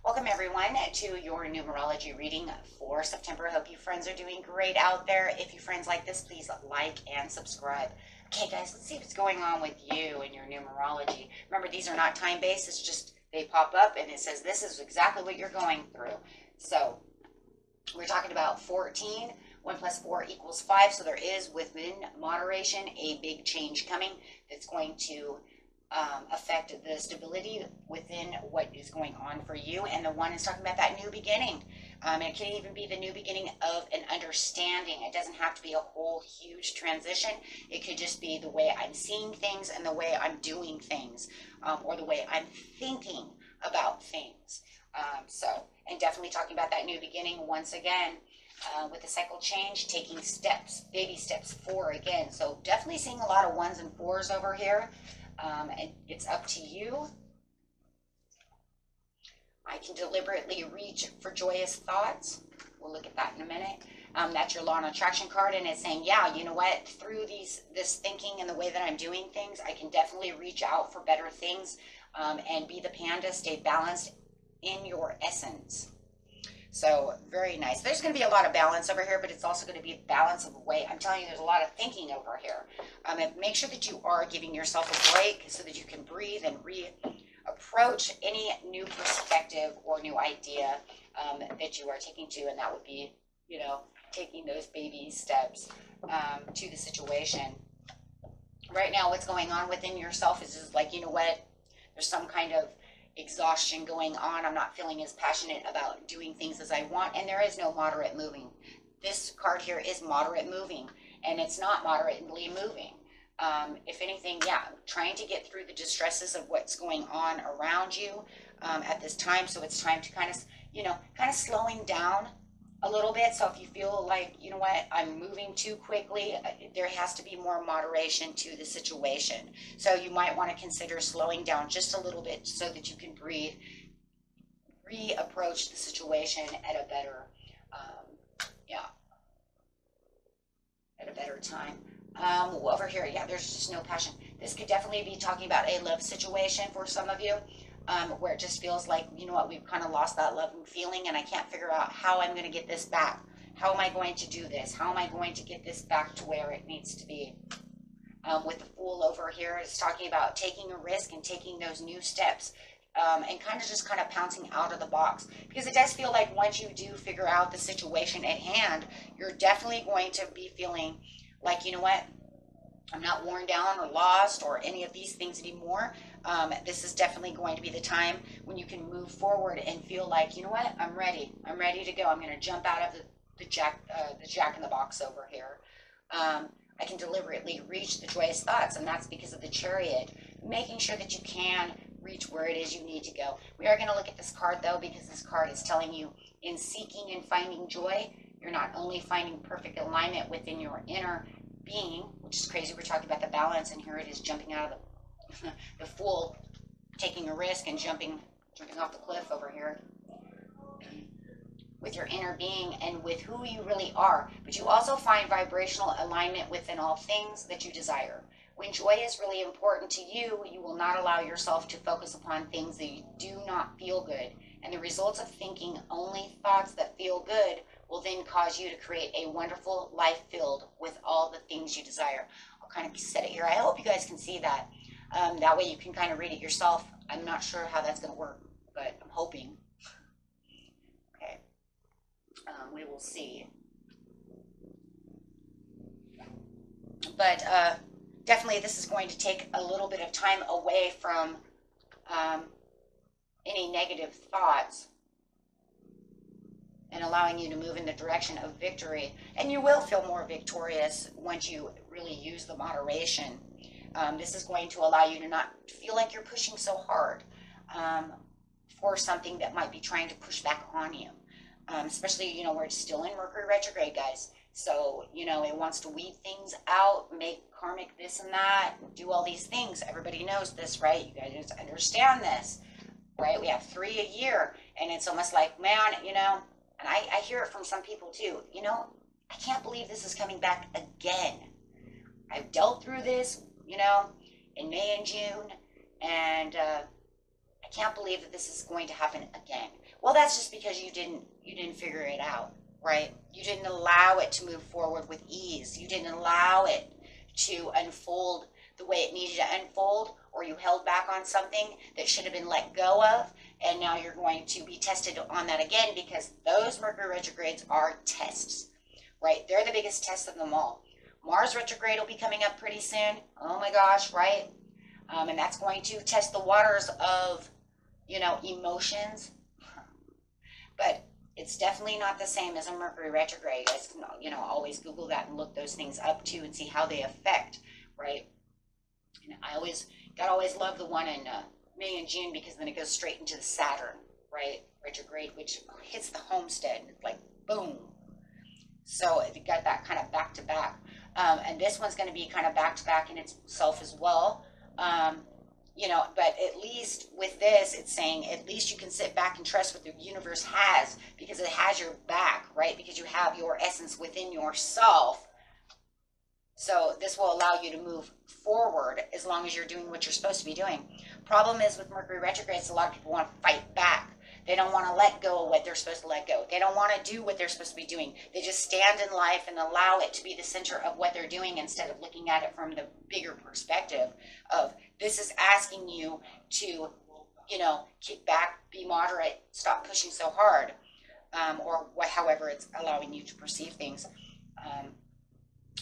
Welcome everyone to your numerology reading for September. I hope you friends are doing great out there. If you friends like this, please like and subscribe. Okay guys, let's see what's going on with you and your numerology. Remember, these are not time-based. It's just they pop up and it says this is exactly what you're going through. So we're talking about 14. 1 plus 4 equals 5. So there is, within moderation, a big change coming that's going to affect the stability within what is going on for you. And the one is talking about that new beginning. It can even be the new beginning of an understanding. It doesn't have to be a whole huge transition. It could just be the way I'm seeing things and the way I'm doing things, or the way I'm thinking about things. And definitely talking about that new beginning once again. With the cycle change, taking steps, baby steps forward again. So definitely seeing a lot of 1s and 4s over here. And it's up to you. I can deliberately reach for joyous thoughts. We'll look at that in a minute. That's your law and attraction card, and it's saying, yeah, you know what? Through this thinking and the way that I'm doing things, I can definitely reach out for better things, and be the panda, stay balanced in your essence. So very nice. There's going to be a lot of balance over here, but it's also going to be a balance of the way. I'm telling you, there's a lot of thinking over here. And make sure that you are giving yourself a break so that you can breathe and approach any new perspective or new idea that you are taking to. And that would be, you know, taking those baby steps to the situation. Right now, what's going on within yourself is just like, you know what? There's some kind of exhaustion going on. I'm not feeling as passionate about doing things as I want, and there is no moderate moving. This card here is moderate moving, and it's not moderately moving. If anything, yeah, trying to get through the distresses of what's going on around you at this time. So it's time to kind of slowing down a little bit. So if you feel like, you know what, I'm moving too quickly, there has to be more moderation to the situation. So you might want to consider slowing down just a little bit so that you can breathe, reapproach the situation at a better, at a better time. Over here, yeah, there's just no passion. This could definitely be talking about a love situation for some of you. Where it just feels like, you know what, we've kind of lost that love and feeling, and I can't figure out how I'm going to get this back. How am I going to do this? How am I going to get this back to where it needs to be? With the Fool over here, it's talking about taking a risk and taking those new steps, and kind of pouncing out of the box. Because it does feel like once you do figure out the situation at hand, you're definitely going to be feeling like, you know what, I'm not worn down or lost or any of these things anymore. This is definitely going to be the time when you can move forward and feel like, you know what, I'm ready. I'm ready to go. I'm going to jump out of the jack in the box over here. I can deliberately reach the joyous thoughts, and that's because of the Chariot, making sure that you can reach where it is you need to go. We are going to look at this card, though, because this card is telling you in seeking and finding joy, you're not only finding perfect alignment within your inner being, which is crazy. We're talking about the balance, and here it is jumping out of the Fool, taking a risk and jumping off the cliff over here with your inner being and with who you really are. But you also find vibrational alignment within all things that you desire. When joy is really important to you, you will not allow yourself to focus upon things that do not feel good. And the results of thinking only thoughts that feel good will then cause you to create a wonderful life filled with all the things you desire. I'll kind of set it here. I hope you guys can see that. That way you can kind of read it yourself. I'm not sure how that's going to work, but I'm hoping. Okay. We will see. But definitely this is going to take a little bit of time away from any negative thoughts and allowing you to move in the direction of victory. And you will feel more victorious once you really use the moderation. This is going to allow you to not feel like you're pushing so hard for something that might be trying to push back on you. Especially, you know, we're still in Mercury retrograde, guys. So, you know, it wants to weed things out, make karmic this and that, do all these things. Everybody knows this, right? You guys understand this, right? We have 3 a year, and it's almost like, man, you know, and I hear it from some people too, you know, I can't believe this is coming back again. I've dealt through this, you know, in May and June, and I can't believe that this is going to happen again. Well, that's just because you didn't figure it out, right? You didn't allow it to move forward with ease. You didn't allow it to unfold the way it needed to unfold, or you held back on something that should have been let go of, and now you're going to be tested on that again, because those Mercury retrogrades are tests, right? They're the biggest test of them all. Mars retrograde will be coming up pretty soon. Oh my gosh, right? And that's going to test the waters of, emotions. But it's definitely not the same as a Mercury retrograde. As, always Google that and look those things up too and see how they affect, right? And God always love the one in May and June, because then it goes straight into the Saturn, right? Retrograde, which hits the homestead. It's like, boom. So you got that kind of back to back. And this one's going to be kind of back to back in itself as well. But at least with this, it's saying at least you can sit back and trust what the universe has, because it has your back, right? Because you have your essence within yourself. So this will allow you to move forward as long as you're doing what you're supposed to be doing. Problem is with Mercury retrogrades, a lot of people want to fight back. They don't want to let go of what they're supposed to let go. They don't want to do what they're supposed to be doing. They just stand in life and allow it to be the center of what they're doing, instead of looking at it from the bigger perspective of, this is asking you to, kick back, be moderate, stop pushing so hard, or however it's allowing you to perceive things.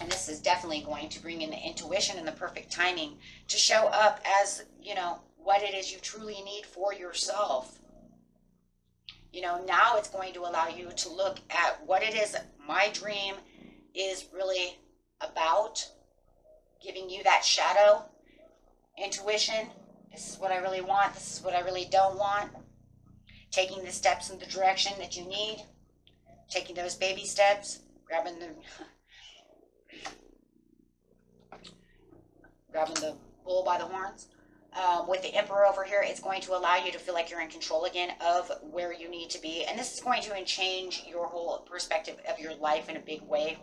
And this is definitely going to bring in the intuition and the perfect timing to show up as, what it is you truly need for yourself. Now it's going to allow you to look at what it is my dream is really about, giving you that shadow intuition. This is what I really want. This is what I really don't want. Taking the steps in the direction that you need. Taking those baby steps. Grabbing the bull by the horns. With the Emperor over here, it's going to allow you to feel like you're in control again of where you need to be. And this is going to change your whole perspective of your life in a big way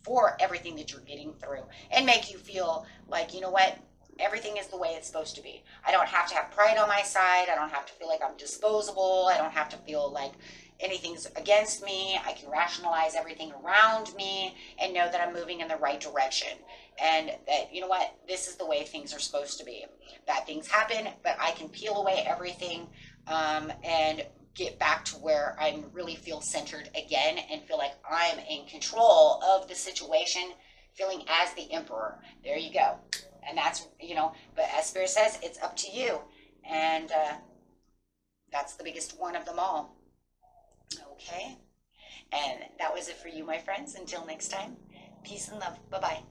for everything that you're getting through. And make you feel like, you know what? Everything is the way it's supposed to be. I don't have to have pride on my side. I don't have to feel like I'm disposable. I don't have to feel like anything's against me. I can rationalize everything around me and know that I'm moving in the right direction. And that, you know what, this is the way things are supposed to be. Bad things happen, but I can peel away everything and get back to where I really feel centered again and feel like I'm in control of the situation, feeling as the Emperor. There you go. And that's, but as Spirit says, it's up to you. And that's the biggest one of them all. Okay. And that was it for you, my friends. Until next time, peace and love. Bye-bye.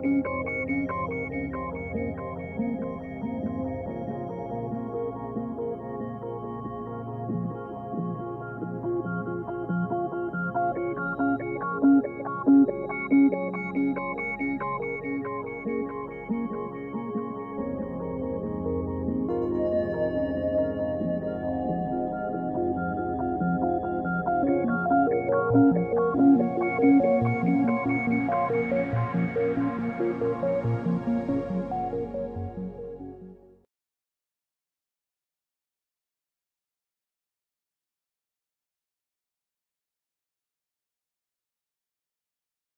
you.